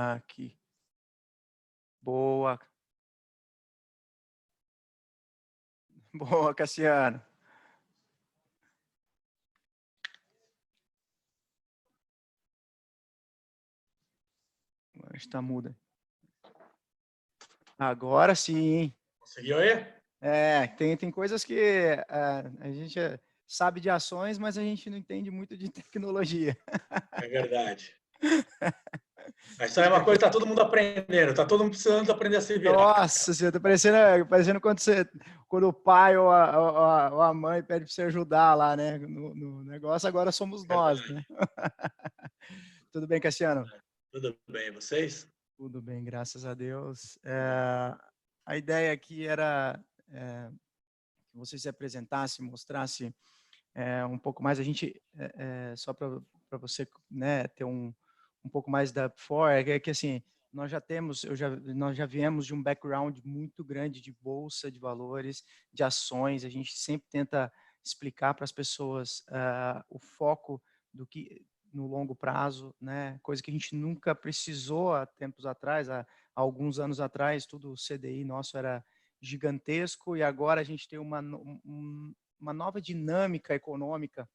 Aqui. Boa. Boa, Cassiano. Está muda. Agora sim. Conseguiu aí? Tem coisas que a gente sabe de ações, mas a gente não entende muito de tecnologia. É verdade. Isso aí é uma coisa que está todo mundo aprendendo, está todo mundo precisando aprender a se virar. Nossa, você tá parecendo quando o pai ou a mãe pede para você ajudar lá, né? No negócio, agora somos nós, né? Tudo bem, Cassiano? Tudo bem, vocês? Tudo bem, graças a Deus. A ideia aqui era que você se apresentasse, mostrasse um pouco mais. A gente, só para você, né, ter um pouco mais da que assim, nós já viemos de um background muito grande de bolsa de valores, de ações. A gente sempre tenta explicar para as pessoas o foco do que no longo prazo, né? Coisa que a gente nunca precisou há tempos atrás, há alguns anos atrás, tudo o CDI nosso era gigantesco e agora a gente tem uma nova dinâmica econômica.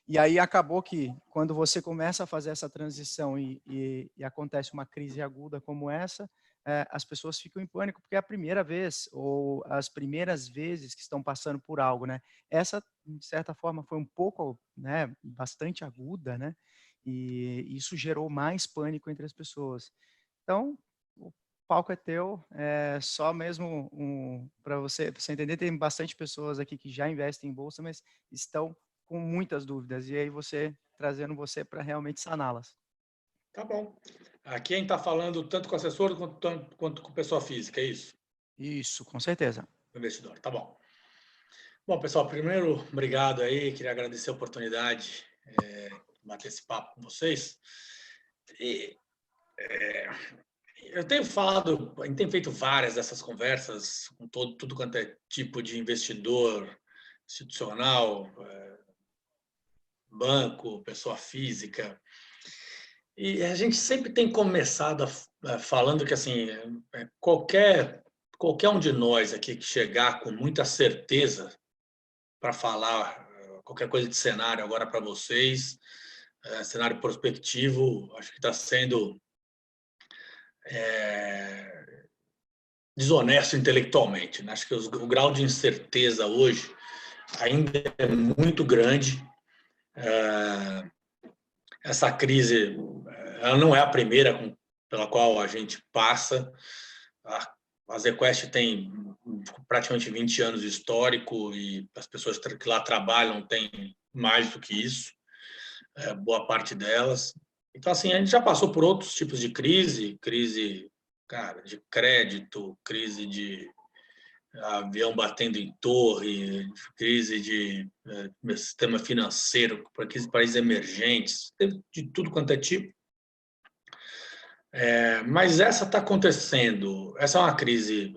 E aí acabou que, quando você começa a fazer essa transição e acontece uma crise aguda como essa, as pessoas ficam em pânico, porque é a primeira vez, ou as primeiras vezes que estão passando por algo, né? Essa, de certa forma, foi um pouco, né, bastante aguda, né? E isso gerou mais pânico entre as pessoas. Então, o palco é teu, só mesmo para você entender, tem bastante pessoas aqui que já investem em bolsa, mas estão com muitas dúvidas, e aí trazendo você para realmente saná-las. Tá bom. Aqui a gente está falando tanto com assessor quanto com pessoa física, é isso? Isso, com certeza. Investidor, tá bom. Bom, pessoal, primeiro, obrigado aí, queria agradecer a oportunidade de bater esse papo com vocês. E eu tenho falado, a gente tem feito várias dessas conversas com tudo quanto é tipo de investidor institucional, banco, pessoa física. E a gente sempre tem começado falando que assim, qualquer um de nós aqui que chegar com muita certeza para falar qualquer coisa de cenário agora para vocês, cenário prospectivo, acho que está sendo desonesto intelectualmente, né? Acho que o grau de incerteza hoje ainda é muito grande. Essa crise, ela não é a primeira pela qual a gente passa. A ZQuest tem praticamente 20 anos de histórico e as pessoas que lá trabalham têm mais do que isso, boa parte delas. Então, assim, a gente já passou por outros tipos de crise, cara, de crédito, crise de avião batendo em torre, crise de sistema financeiro, crise de países emergentes, teve de tudo quanto é tipo. Mas essa está acontecendo, essa é uma crise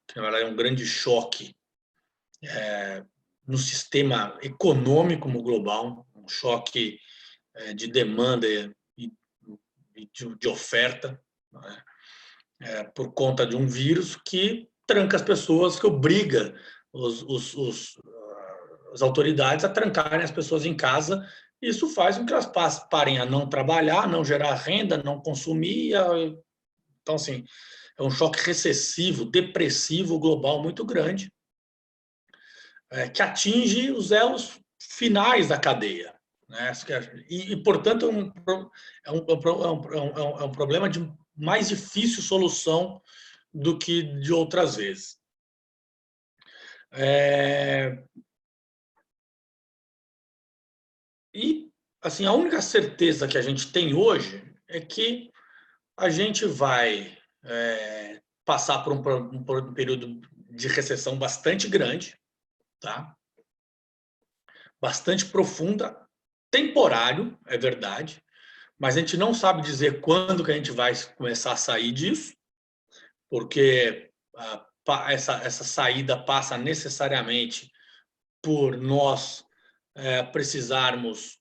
que, na verdade, é um grande choque no sistema econômico global, um choque de demanda e de oferta, né? Por conta de um vírus que tranca as pessoas, que obriga as autoridades a trancarem as pessoas em casa. Isso faz com que elas parem a não trabalhar, não gerar renda, não consumir. Então, assim, é um choque recessivo, depressivo global muito grande, que atinge os elos finais da cadeia. Né? Portanto, é um problema de mais difícil solução do que de outras vezes. E, assim, a única certeza que a gente tem hoje é que a gente vai passar por um período de recessão bastante grande, tá? Bastante profunda, temporário, é verdade, mas a gente não sabe dizer quando que a gente vai começar a sair disso, porque essa saída passa necessariamente por nós precisarmos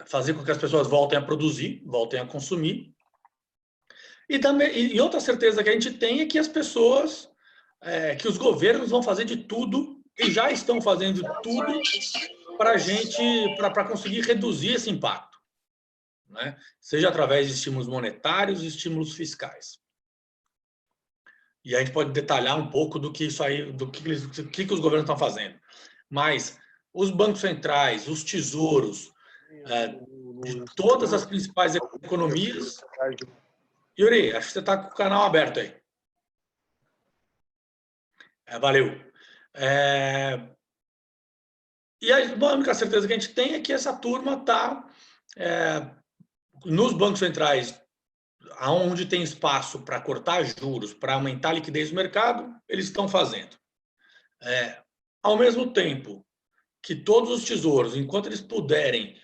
fazer com que as pessoas voltem a produzir, voltem a consumir. E também, e outra certeza que a gente tem é que as pessoas, que os governos vão fazer de tudo, e já estão fazendo de tudo para conseguir reduzir esse impacto, né? Seja através de estímulos monetários e estímulos fiscais. E a gente pode detalhar um pouco do que isso aí, do que os governos estão fazendo. Mas os bancos centrais, os tesouros, de todas as principais economias. Yuri, acho que você está com o canal aberto aí. Valeu. E a única certeza que a gente tem é que essa turma está nos bancos centrais, onde tem espaço para cortar juros, para aumentar a liquidez do mercado, eles estão fazendo. Ao mesmo tempo que todos os tesouros, enquanto eles puderem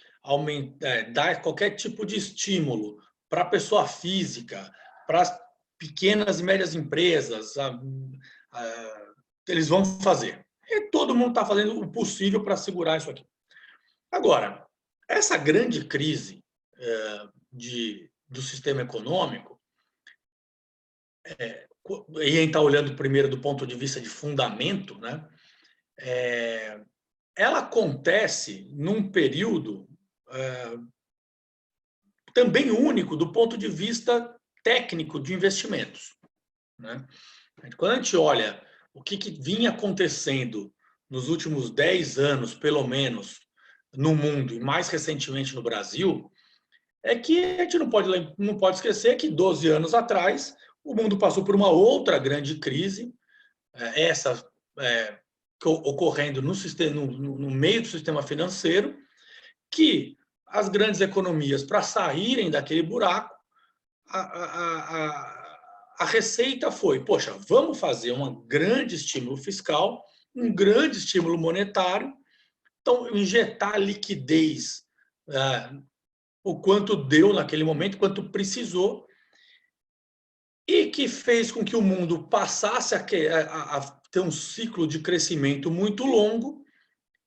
dar qualquer tipo de estímulo para a pessoa física, para as pequenas e médias empresas, eles vão fazer. E todo mundo está fazendo o possível para segurar isso aqui. Agora, essa grande crise do sistema econômico, e a gente está olhando primeiro do ponto de vista de fundamento, né? Ela acontece num período também único do ponto de vista técnico de investimentos, né? Quando a gente olha o que vinha acontecendo nos últimos 10 anos, pelo menos, no mundo e mais recentemente no Brasil, é que a gente não pode esquecer que 12 anos atrás o mundo passou por uma outra grande crise, ocorrendo no meio do sistema financeiro, que as grandes economias, para saírem daquele buraco, a receita foi, poxa, vamos fazer um grande estímulo fiscal, um grande estímulo monetário, então injetar liquidez o quanto deu naquele momento, quanto precisou, e que fez com que o mundo passasse a ter um ciclo de crescimento muito longo,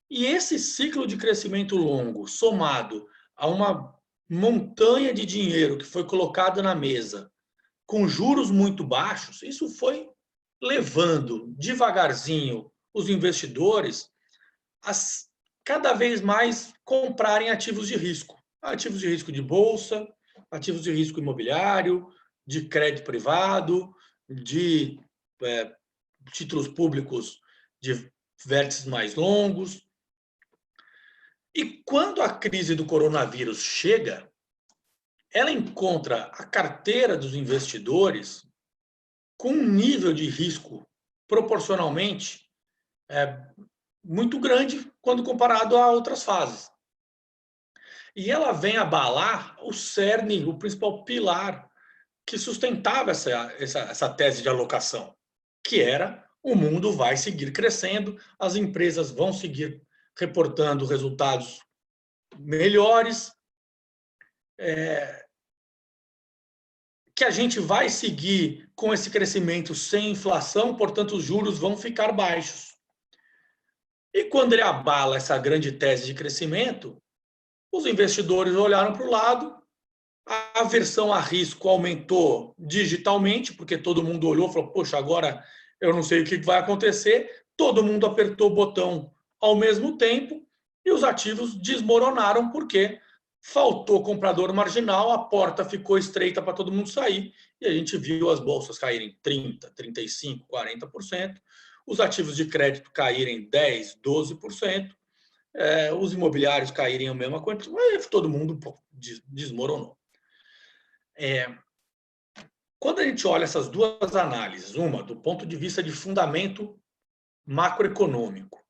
e esse ciclo de crescimento longo, somado a uma montanha de dinheiro que foi colocada na mesa, com juros muito baixos, isso foi levando devagarzinho os investidores a cada vez mais comprarem ativos de risco de bolsa, ativos de risco imobiliário, de crédito privado, de títulos públicos de vértices mais longos. E quando a crise do coronavírus chega, ela encontra a carteira dos investidores com um nível de risco proporcionalmente muito grande quando comparado a outras fases. E ela vem abalar o cerne, o principal pilar que sustentava essa tese de alocação, que era o mundo vai seguir crescendo, as empresas vão seguir reportando resultados melhores, que a gente vai seguir com esse crescimento sem inflação, portanto, os juros vão ficar baixos. E quando ele abala essa grande tese de crescimento, os investidores olharam para o lado, a aversão a risco aumentou digitalmente, porque todo mundo olhou e falou, poxa, agora eu não sei o que vai acontecer, todo mundo apertou o botão ao mesmo tempo e os ativos desmoronaram porque faltou comprador marginal, a porta ficou estreita para todo mundo sair e a gente viu as bolsas caírem 30%, 35%, 40%, os ativos de crédito caírem 10%, 12%, os imobiliários caírem a mesma coisa, mas todo mundo desmoronou. Quando a gente olha essas duas análises, uma do ponto de vista de fundamento macroeconômico,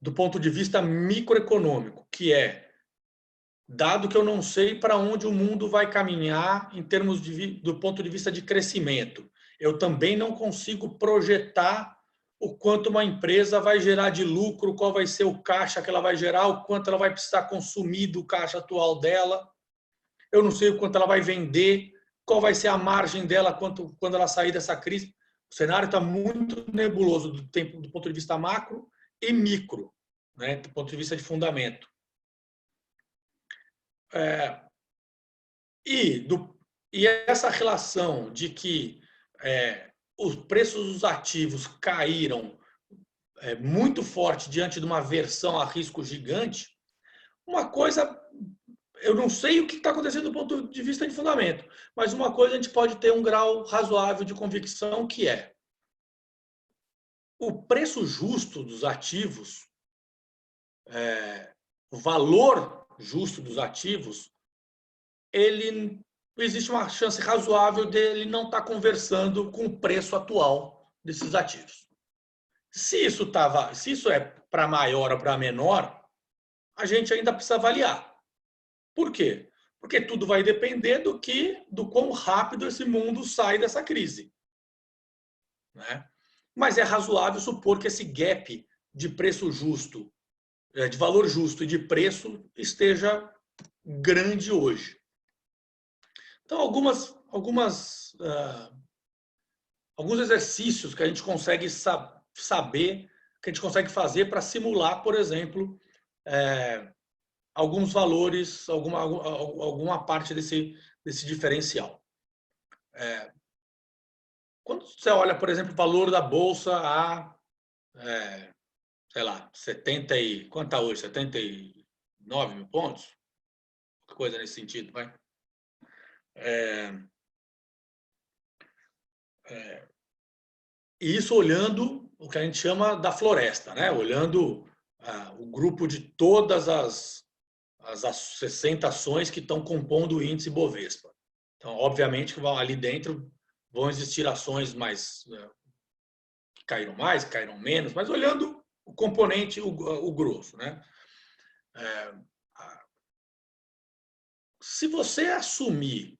do ponto de vista microeconômico, que dado que eu não sei para onde o mundo vai caminhar em termos do ponto de vista de crescimento, eu também não consigo projetar o quanto uma empresa vai gerar de lucro, qual vai ser o caixa que ela vai gerar, o quanto ela vai precisar consumir do caixa atual dela. Eu não sei o quanto ela vai vender, qual vai ser a margem dela quando ela sair dessa crise. O cenário está muito nebuloso do ponto de vista macro e micro. né, do ponto de vista de fundamento. E essa relação de que os preços dos ativos caíram muito forte diante de uma aversão a risco gigante, uma coisa, eu não sei o que está acontecendo do ponto de vista de fundamento, mas uma coisa a gente pode ter um grau razoável de convicção, que é o preço justo dos ativos, o valor justo dos ativos, existe uma chance razoável dele não estar conversando com o preço atual desses ativos. Se isso é para maior ou para menor, a gente ainda precisa avaliar. Por quê? Porque tudo vai depender do quão rápido esse mundo sai dessa crise, né? Mas é razoável supor que esse gap de preço justo, de valor justo e de preço esteja grande hoje. Então, alguns exercícios que a gente consegue saber, que a gente consegue fazer para simular, por exemplo, alguns valores, alguma parte desse diferencial. Quando você olha, por exemplo, o valor da bolsa a, sei lá, 70 e quanto está hoje? 79 mil pontos? Coisa nesse sentido, vai. E isso olhando o que a gente chama da floresta, né? Olhando o grupo de todas as 60 ações que estão compondo o índice Bovespa. Então, obviamente, que ali dentro vão existir ações que caíram mais, que caíram menos, mas olhando o componente, o grosso, né? Se você assumir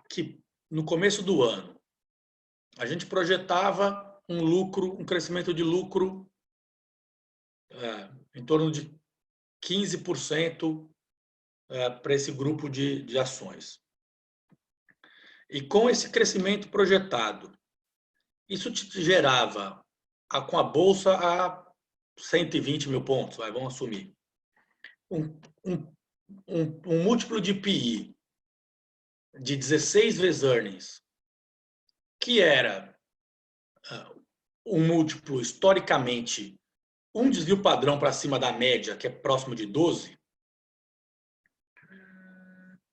que no começo do ano a gente projetava um crescimento de lucro em torno de 15% para esse grupo de ações. E com esse crescimento projetado, isso te gerava, com a bolsa, a 120 mil pontos, vamos assumir. Um múltiplo de PI de 16 vezes earnings, que era um múltiplo historicamente, um desvio padrão para cima da média, que é próximo de 12,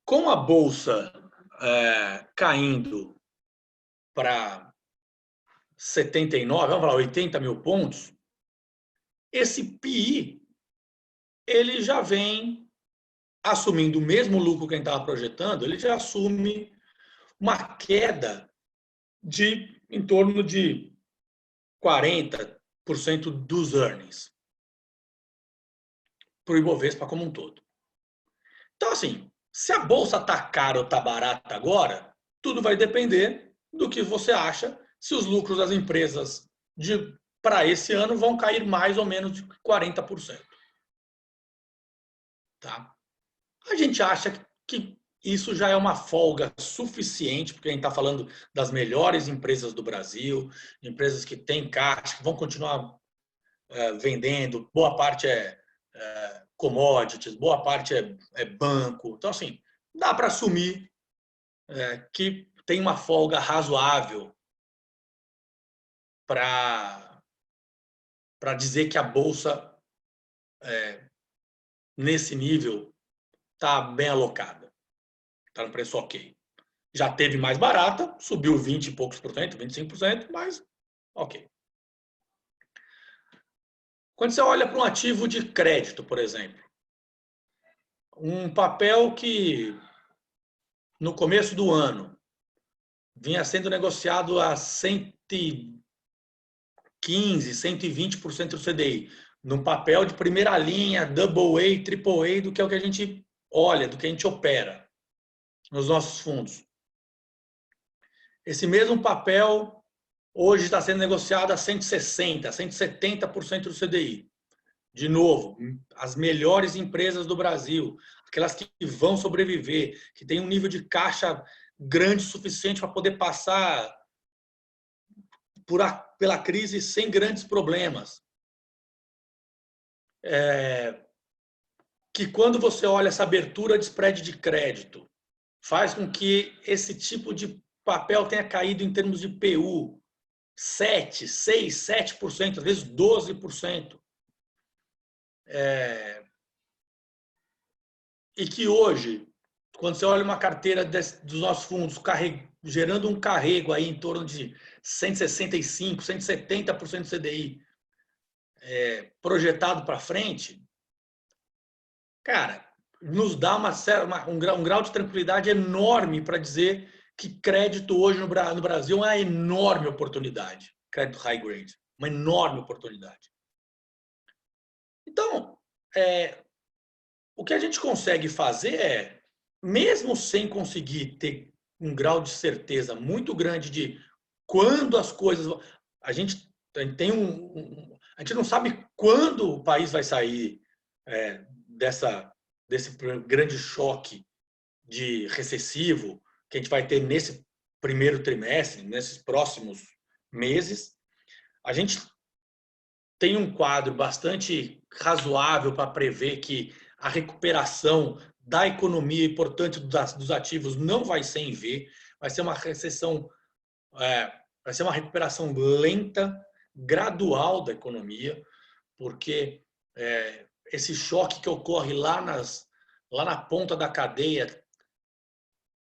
com a bolsa caindo para 79, vamos falar, 80 mil pontos, esse PI ele já vem assumindo o mesmo lucro que a gente estava projetando, ele já assume uma queda de em torno de 40% dos earnings para o Ibovespa como um todo. Então, assim, se a bolsa está cara ou está barata agora, tudo vai depender do que você acha, se os lucros das empresas para esse ano vão cair mais ou menos de 40%. Tá? A gente acha que isso já é uma folga suficiente, porque a gente está falando das melhores empresas do Brasil, empresas que têm caixa, que vão continuar vendendo, boa parte é commodities, boa parte é banco. Então, assim, dá para assumir que tem uma folga razoável para dizer que a bolsa, nesse nível, está bem alocada. Está no preço ok. Já teve mais barata, subiu 20 e poucos por cento, 25%, mas ok. Quando você olha para um ativo de crédito, por exemplo, um papel que no começo do ano vinha sendo negociado a 115%, 120% do CDI, num papel de primeira linha, double A, triple A, do que é o que a gente olha, do que a gente opera nos nossos fundos. Esse mesmo papel hoje está sendo negociado a 160%, 170% do CDI. De novo, as melhores empresas do Brasil, aquelas que vão sobreviver, que têm um nível de caixa grande o suficiente para poder passar pela crise sem grandes problemas. que quando você olha essa abertura de spread de crédito, faz com que esse tipo de papel tenha caído em termos de PU 7, 6, 7%, às vezes 12%. E que hoje, quando você olha uma carteira dos nossos fundos gerando um carrego aí em torno de 165, 170% do CDI projetado para frente, cara, nos dá um grau de tranquilidade enorme para dizer que crédito hoje no Brasil é uma enorme oportunidade. Crédito high grade, uma enorme oportunidade. Então, o que a gente consegue fazer é, mesmo sem conseguir ter um grau de certeza muito grande de quando as coisas... A gente tem a gente não sabe quando o país vai sair desse grande choque de recessivo que a gente vai ter nesse primeiro trimestre, nesses próximos meses. A gente tem um quadro bastante razoável para prever que a recuperação da economia e, portanto, dos ativos não vai ser em V, vai ser uma recessão, vai ser uma recuperação lenta, gradual da economia, porque esse choque que ocorre lá na ponta da cadeia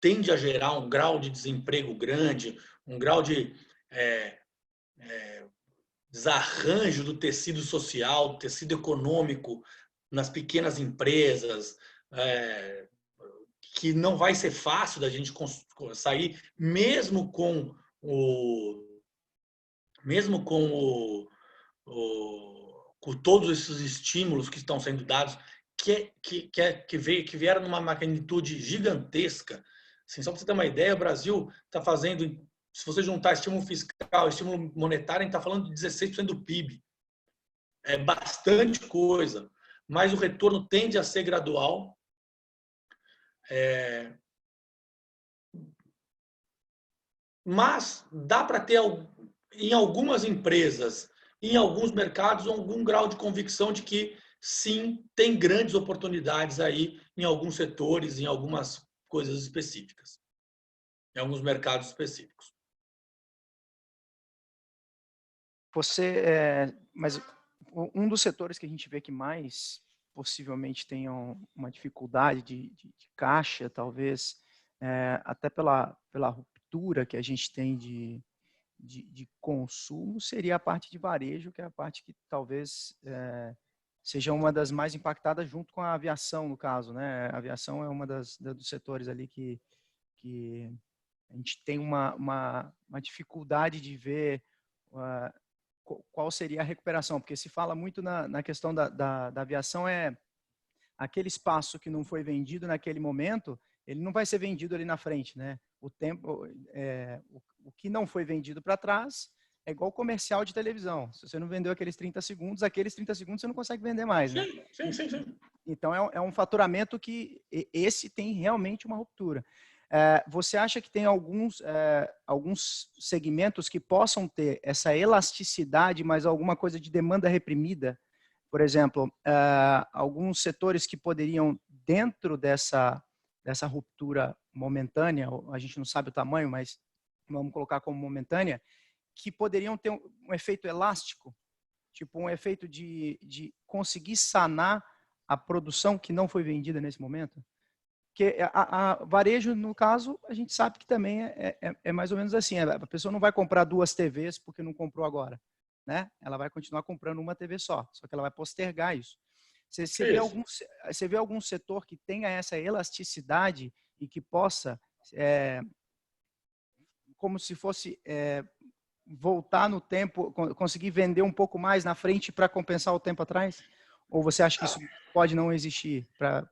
tende a gerar um grau de desemprego grande, um grau de desarranjo do tecido social, do tecido econômico nas pequenas empresas, que não vai ser fácil da gente sair, mesmo com todos esses estímulos que estão sendo dados, que vieram numa magnitude gigantesca. Assim, só para você ter uma ideia, o Brasil está fazendo, se você juntar estímulo fiscal, estímulo monetário, a gente está falando de 16% do PIB. É bastante coisa, mas o retorno tende a ser gradual. Mas dá para ter, em algumas empresas, em alguns mercados, algum grau de convicção de que, sim, tem grandes oportunidades aí em alguns setores, em algumas coisas específicas, em alguns mercados específicos. Mas um dos setores que a gente vê que mais possivelmente tenham uma dificuldade de caixa, talvez, até pela ruptura que a gente tem de consumo, seria a parte de varejo, que é a parte que talvez seja uma das mais impactadas, junto com a aviação, no caso, né? A aviação é uma dos setores ali que a gente tem uma dificuldade de ver qual seria a recuperação, porque se fala muito na questão da aviação, aquele espaço que não foi vendido naquele momento, ele não vai ser vendido ali na frente, né? O que não foi vendido para trás é igual comercial de televisão. Se você não vendeu aqueles 30 segundos você não consegue vender mais, né? Sim. Então, é um faturamento que esse tem realmente uma ruptura. Você acha que tem alguns segmentos que possam ter essa elasticidade, mas alguma coisa de demanda reprimida? Por exemplo, alguns setores que poderiam, dentro dessa ruptura momentânea, a gente não sabe o tamanho, mas vamos colocar como momentânea, que poderiam ter um efeito elástico, tipo um efeito de conseguir sanar a produção que não foi vendida nesse momento? Porque a varejo, no caso, a gente sabe que também é mais ou menos assim. A pessoa não vai comprar 2 TVs porque não comprou agora, né? Ela vai continuar comprando uma TV só que ela vai postergar isso. Você vê algum setor que tenha essa elasticidade e que possa, como se fosse voltar no tempo, conseguir vender um pouco mais na frente para compensar o tempo atrás? Ou você acha que isso pode não existir para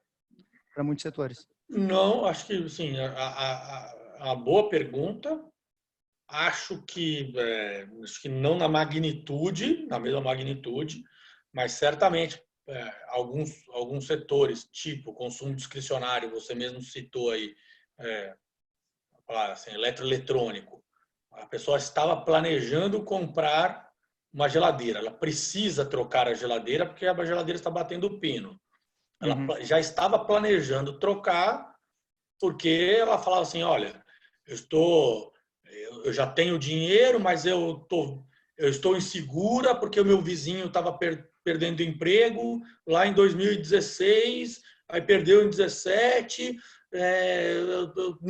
muitos setores? Não, acho que sim. A boa pergunta. Acho que não na mesma magnitude, mas certamente alguns setores, tipo consumo discricionário, você mesmo citou aí, assim, eletroeletrônico. A pessoa estava planejando comprar uma geladeira, ela precisa trocar a geladeira porque a geladeira está batendo o pino. Ela já estava planejando trocar porque ela falava assim, olha, eu já tenho dinheiro, mas eu estou insegura porque o meu vizinho estava perdendo emprego lá em 2016, aí perdeu em 2017,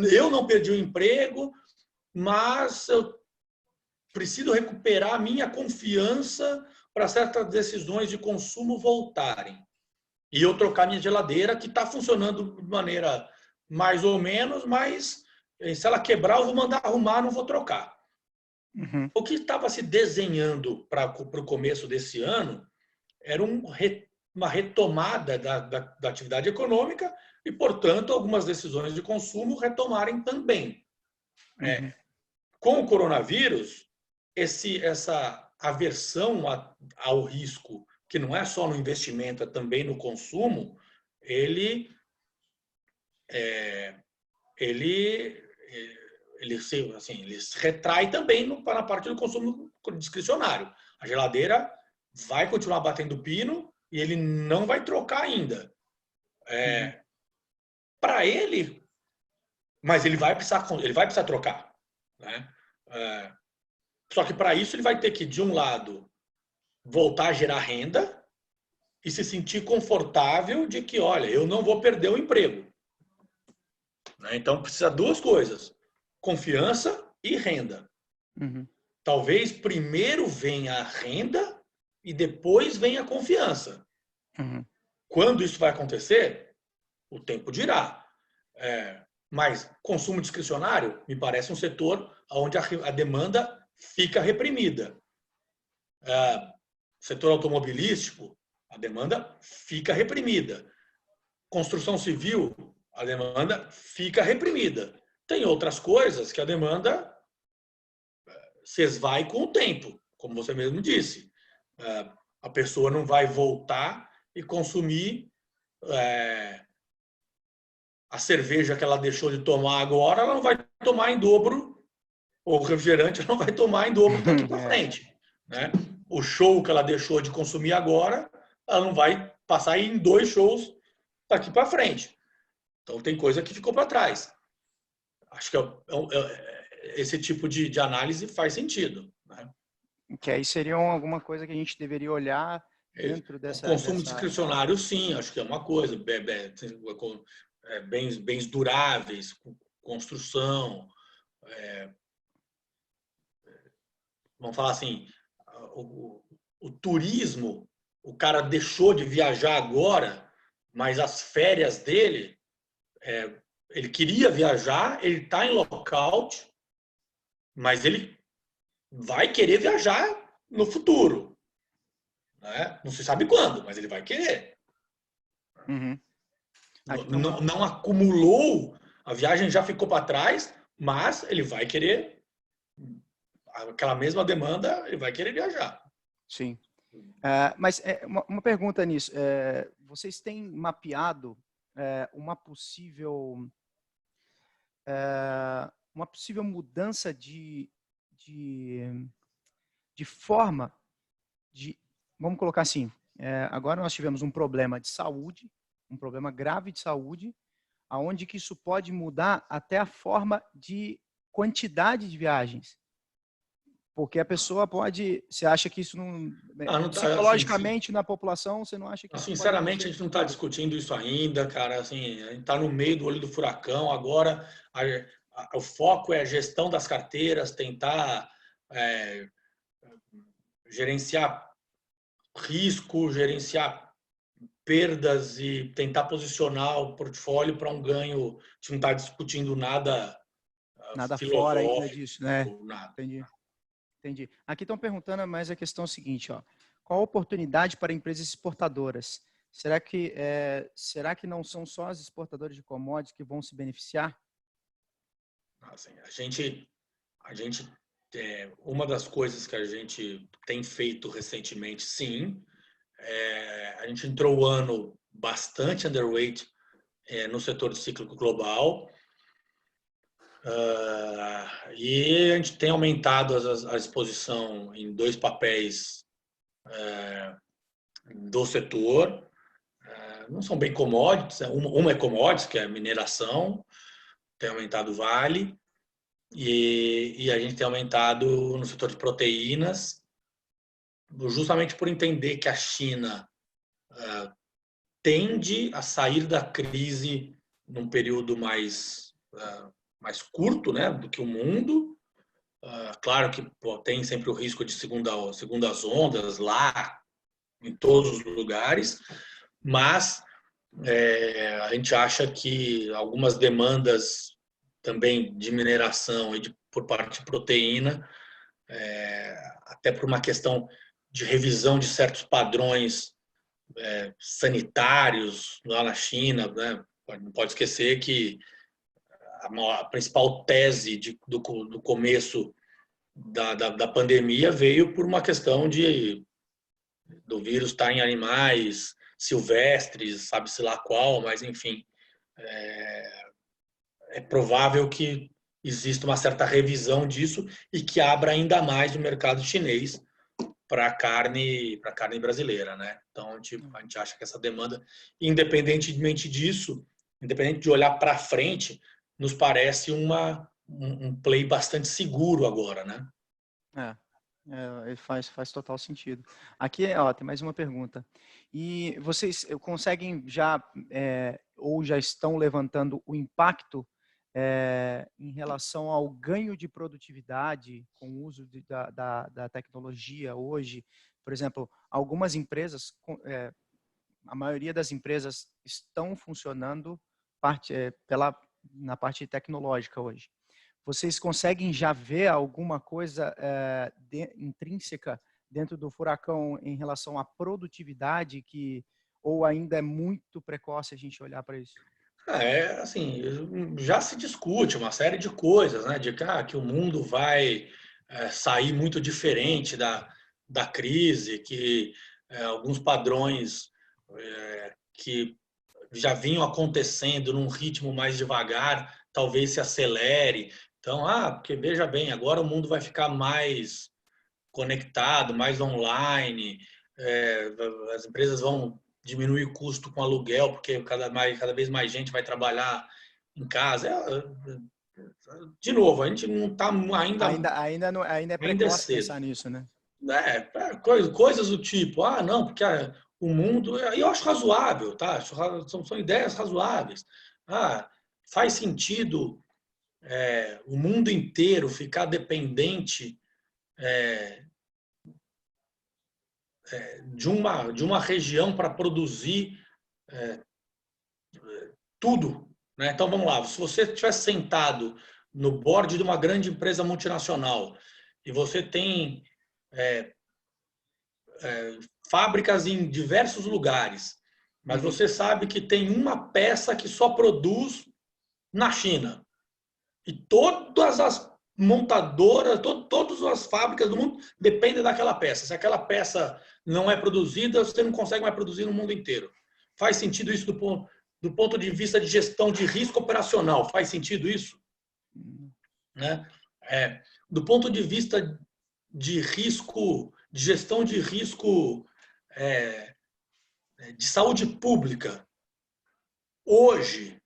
eu não perdi o emprego, mas eu preciso recuperar a minha confiança para certas decisões de consumo voltarem. E eu trocar minha geladeira, que está funcionando de maneira mais ou menos, mas se ela quebrar, eu vou mandar arrumar, não vou trocar. Uhum. O que estava se desenhando para o começo desse ano era uma retomada da atividade econômica e, portanto, algumas decisões de consumo retomarem também. Uhum. Com o coronavírus, essa aversão ao risco, que não é só no investimento, é também no consumo, ele se retrai também na parte do consumo discricionário. A geladeira vai continuar batendo pino e ele não vai trocar ainda. Para ele, mas ele vai precisar trocar, né? Só que para isso ele vai ter que, de um lado, voltar a gerar renda e se sentir confortável de que, olha, eu não vou perder o emprego. Então precisa duas coisas: confiança e renda. Uhum. Talvez primeiro venha a renda e depois venha a confiança. Uhum. Quando isso vai acontecer, o tempo dirá. Mas consumo discricionário me parece um setor onde a demanda fica reprimida. Setor automobilístico, a demanda fica reprimida. Construção civil, a demanda fica reprimida. Tem outras coisas que a demanda se esvai com o tempo, como você mesmo disse. A pessoa não vai voltar e consumir a cerveja que ela deixou de tomar agora, ela não vai tomar em dobro, ou o refrigerante ela não vai tomar em dobro daqui para frente. Né? O show que ela deixou de consumir agora, ela não vai passar em 2 shows daqui para frente. Então tem coisa que ficou para trás. Acho que esse tipo de análise faz sentido. Né? Que aí seriam alguma coisa que a gente deveria olhar dentro O dessa... consumo discricionário, sim, acho que é uma coisa. Bens duráveis, construção. Vamos falar assim, o turismo, o cara deixou de viajar agora, mas as férias dele, ele queria viajar, ele está em lockout, mas ele vai querer viajar no futuro. Né? Não se sabe quando, mas ele vai querer. Uhum. Não acumulou, a viagem já ficou para trás, mas ele vai querer, aquela mesma demanda, ele vai querer viajar. Sim. Mas uma pergunta nisso. Vocês têm mapeado uma possível mudança de forma de... Vamos colocar assim, agora nós tivemos um problema de saúde, um problema grave de saúde, aonde que isso pode mudar até a forma de quantidade de viagens. Porque a pessoa pode... Você acha que isso não... psicologicamente, na população, você não acha que isso sinceramente, pode... a gente não está discutindo isso ainda, cara. Assim, a gente está no meio do olho do furacão. Agora, o foco é a gestão das carteiras, tentar gerenciar risco, gerenciar perdas e tentar posicionar o portfólio para um ganho. A gente não está discutindo nada fora ainda disso, né? Nada. Entendi. Aqui estão perguntando, mas a questão é a seguinte, ó. Qual a oportunidade para empresas exportadoras? Será que não são só as exportadoras de commodities que vão se beneficiar? Assim, a gente uma das coisas que a gente tem feito recentemente, sim, a gente entrou o ano bastante underweight no setor cíclico global. E a gente tem aumentado a exposição em 2 papéis do setor. Não são bem commodities, uma é commodities, que é a mineração, tem aumentado o Vale, e a gente tem aumentado no setor de proteínas, justamente por entender que a China tende a sair da crise num período mais curto, né, do que o mundo. Claro que tem sempre o risco de segundas ondas lá, em todos os lugares, mas a gente acha que algumas demandas também de mineração e por parte de proteína, até por uma questão de revisão de certos padrões sanitários lá na China, né? Não pode esquecer que a principal tese do começo da pandemia veio por uma questão do vírus estar em animais silvestres, sabe-se lá qual, mas enfim, é provável que exista uma certa revisão disso e que abra ainda mais o mercado chinês para a carne brasileira, né? Então, tipo, a gente acha que essa demanda, independentemente disso, independente de olhar para frente, nos parece um play bastante seguro agora, né? Faz total sentido. Aqui, ó, tem mais uma pergunta. E vocês conseguem já, ou já estão levantando o impacto em relação ao ganho de produtividade com o uso da tecnologia hoje? Por exemplo, algumas empresas, a maioria das empresas estão funcionando na parte tecnológica hoje. Vocês conseguem já ver alguma coisa intrínseca dentro do Furacão em relação à produtividade ou ainda é muito precoce a gente olhar para isso? Assim, já se discute uma série de coisas, né? Que o mundo vai sair muito diferente da crise, que alguns padrões que já vinham acontecendo num ritmo mais devagar, talvez se acelere. Então, porque veja bem, agora o mundo vai ficar mais conectado, mais online, as empresas vão diminuir o custo com aluguel, porque cada vez mais gente vai trabalhar em casa. De novo, a gente não está Ainda é ainda é precoce cedo. pensar nisso, né? Coisas do tipo, não, porque o mundo, eu acho razoável, tá? São ideias razoáveis. Faz sentido o mundo inteiro ficar dependente de uma região para produzir tudo, né? Então vamos lá, se você estivesse sentado no board de uma grande empresa multinacional e você tem fábricas em diversos lugares, mas você sabe que tem uma peça que só produz na China e todas as montadoras, todas as fábricas do mundo dependem daquela peça. Se aquela peça não é produzida, você não consegue mais produzir no mundo inteiro. Faz sentido isso do ponto de vista de gestão de risco operacional? Faz sentido isso? Né? Do ponto de vista de risco, de gestão de risco de saúde pública, hoje,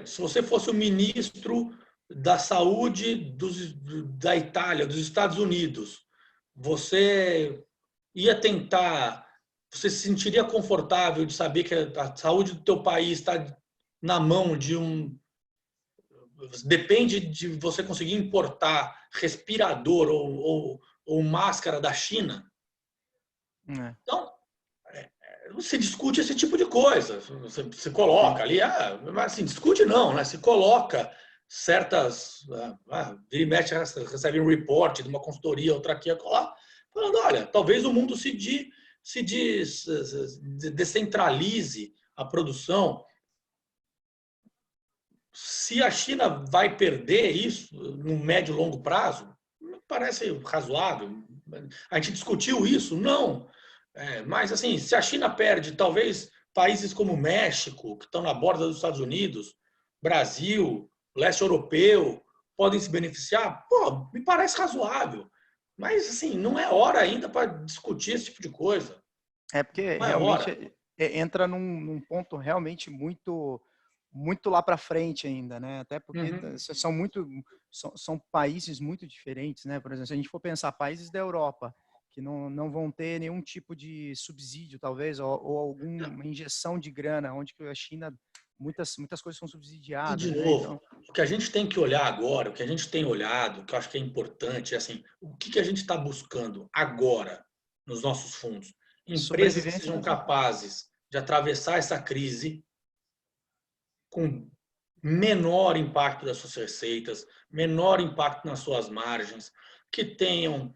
se você fosse o ministro da saúde da Itália, dos Estados Unidos, você ia tentar, você se sentiria confortável de saber que a saúde do teu país está na mão de depende de você conseguir importar respirador ou máscara da China? Então, se discute esse tipo de coisa. Você coloca ali, mas assim, discute não, né? Se coloca certas. Vira e mexe, recebe um report de uma consultoria, outra aqui, lá, falando: olha, talvez o mundo se descentralize a produção. Se a China vai perder isso no médio e longo prazo, parece razoável. A gente discutiu isso? Não. Mas, assim, se a China perde, talvez países como o México, que estão na borda dos Estados Unidos, Brasil, leste europeu podem se beneficiar? Pô, me parece razoável. Mas, assim, não é hora ainda para discutir esse tipo de coisa. É porque Não é realmente hora. entra num ponto realmente muito lá para frente ainda, né? Até porque Uhum. são países muito diferentes, né? Por exemplo, se a gente for pensar países da Europa que não vão ter nenhum tipo de subsídio, talvez, ou alguma injeção de grana, onde que a China muitas coisas são E, de subsidiadas, né? Então, novo, o que a gente tem que olhar agora, o que a gente tem olhado, que eu acho que é importante, é assim, o que a gente está buscando agora nos nossos fundos? Empresas que sobrevivência sejam das empresas. capazes de atravessar essa crise com menor impacto das suas receitas, menor impacto nas suas margens, que tenham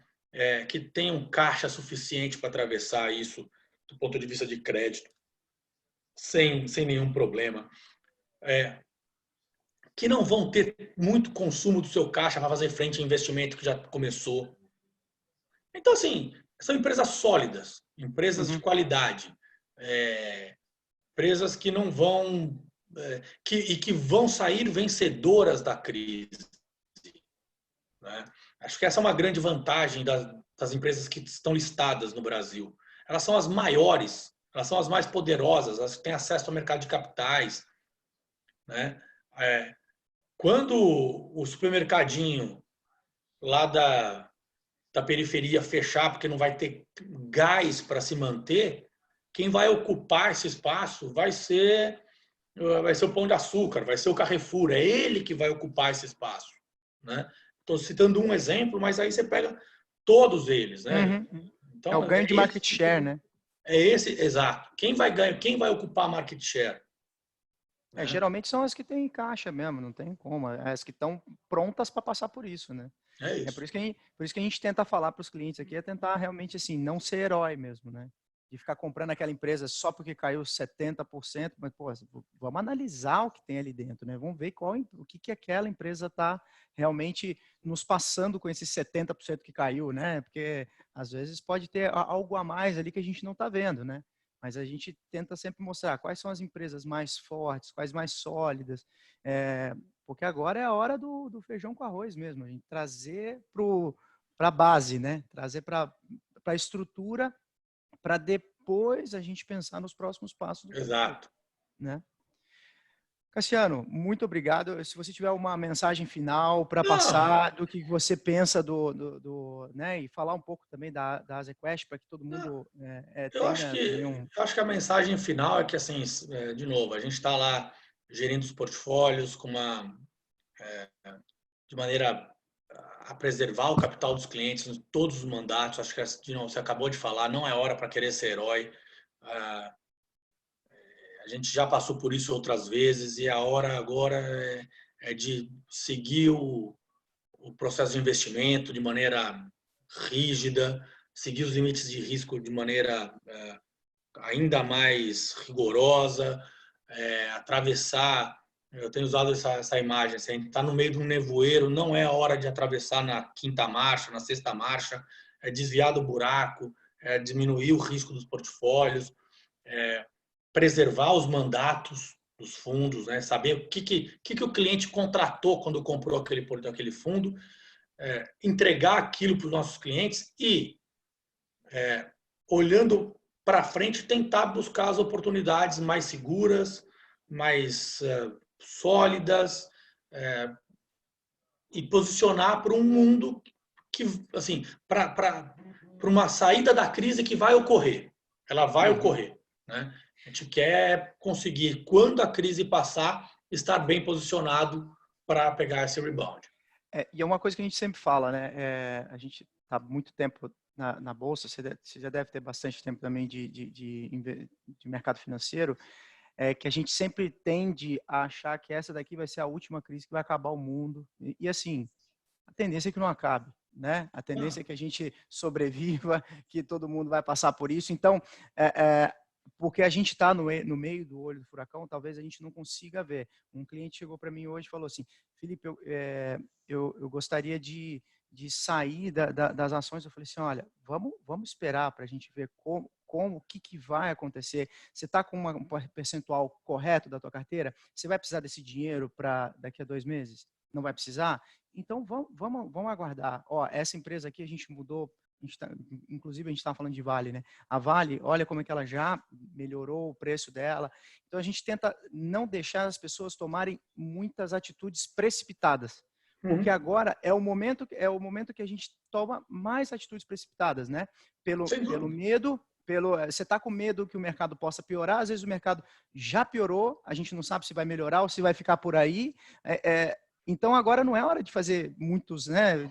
caixa suficiente para atravessar isso do ponto de vista de crédito, sem nenhum problema. Que não vão ter muito consumo do seu caixa para fazer frente a investimento que já começou. Então, assim, são empresas sólidas, empresas de Uhum. qualidade, empresas que não vão que vão sair vencedoras da crise. Né? Acho que essa é uma grande vantagem das empresas que estão listadas no Brasil. Elas são as maiores, elas são as mais poderosas, elas têm acesso ao mercado de capitais. Né? Quando o supermercadinho lá da periferia fechar, porque não vai ter gás para se manter, quem vai ocupar esse espaço vai ser o Pão de Açúcar, vai ser o Carrefour, é ele que vai ocupar esse espaço. Né? Estou citando um exemplo, mas aí você pega todos eles. Né? Uhum. É o Então, ganho de market share, né? exato. Quem vai ganhar, quem vai ocupar a market share? Né? Geralmente são as que têm caixa mesmo, não tem como. É as que estão prontas para passar por isso, né? É É isso. por isso que a gente tenta falar para os clientes aqui, é tentar realmente assim, não ser herói mesmo, né? De ficar comprando aquela empresa só porque caiu 70%, mas pô, vamos analisar o que tem ali dentro, né? Vamos ver o que aquela empresa está realmente nos passando com esses 70% que caiu, né? Porque às vezes pode ter algo a mais ali que a gente não está vendo, né? Mas a gente tenta sempre mostrar quais são as empresas mais fortes, quais mais sólidas, porque agora é a hora do feijão com arroz mesmo, a gente trazer para a base, né? Trazer para a estrutura, para depois a gente pensar nos próximos passos do que fazer, Exato. né? Cassiano, muito obrigado. Se você tiver uma mensagem final para Não, passar do que você pensa né, e falar um pouco também da AsiaQuest para que todo não. mundo Eu acho tenha também que, eu acho que a mensagem final é que, assim, de novo, a gente está lá gerindo os portfólios de maneira a preservar o capital dos clientes em todos os mandatos. Acho que, de novo, você acabou de falar, não é hora para querer ser herói. A gente já passou por isso outras vezes e a hora agora é de seguir o processo de investimento de maneira rígida, seguir os limites de risco de maneira ainda mais rigorosa, atravessar. Eu tenho usado essa imagem. Assim, a gente está no meio de um nevoeiro, não é a hora de atravessar na quinta marcha, na sexta marcha, é desviar do buraco, é diminuir o risco dos portfólios, preservar os mandatos dos fundos, né? Saber o que o cliente contratou quando comprou aquele fundo, entregar aquilo para os nossos clientes e, olhando para frente, tentar buscar as oportunidades mais seguras, mais sólidas, e posicionar para um mundo que, assim, para uma saída da crise que vai ocorrer. Ela vai Uhum. ocorrer. Né? A gente quer conseguir, quando a crise passar, estar bem posicionado para pegar esse rebound. E é uma coisa que a gente sempre fala, né? A gente está muito tempo na bolsa, você já deve ter bastante tempo também de mercado financeiro, que a gente sempre tende a achar que essa daqui vai ser a última crise que vai acabar o mundo. E assim, a tendência é que não acabe, né? A tendência é que a gente sobreviva, que todo mundo vai passar por isso. Então, porque a gente está no meio do olho do furacão, talvez a gente não consiga ver. Um cliente chegou para mim hoje e falou assim, Felipe, eu gostaria de de sair das ações, eu falei assim, olha, vamos esperar para a gente ver o que vai acontecer. Você está com um percentual correto da tua carteira? Você vai precisar desse dinheiro para daqui a 2 meses? Não vai precisar? Então, vamos aguardar. Ó, essa empresa aqui a gente mudou, inclusive a gente estava falando de Vale, né? A Vale, olha como é que ela já melhorou o preço dela. Então, a gente tenta não deixar as pessoas tomarem muitas atitudes precipitadas. Porque agora é o momento que a gente toma mais atitudes precipitadas, né? Pelo medo, você está com medo que o mercado possa piorar, às vezes o mercado já piorou, a gente não sabe se vai melhorar ou se vai ficar por aí. Então agora não é hora de fazer muitos, né?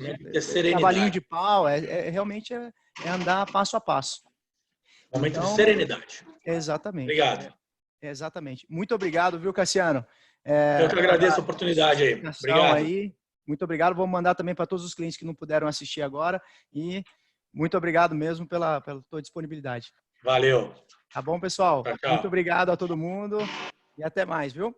Cavalinho de pau, realmente é andar passo a passo. Momento de serenidade. Exatamente. Obrigado. Exatamente. Muito obrigado, viu, Cassiano? Eu que agradeço a oportunidade aí. Obrigado. Aí. Muito obrigado. Vou mandar também para todos os clientes que não puderam assistir agora. E muito obrigado mesmo pela tua disponibilidade. Valeu. Tá bom, pessoal? Tchau, tchau. Muito obrigado a todo mundo. E até mais, viu?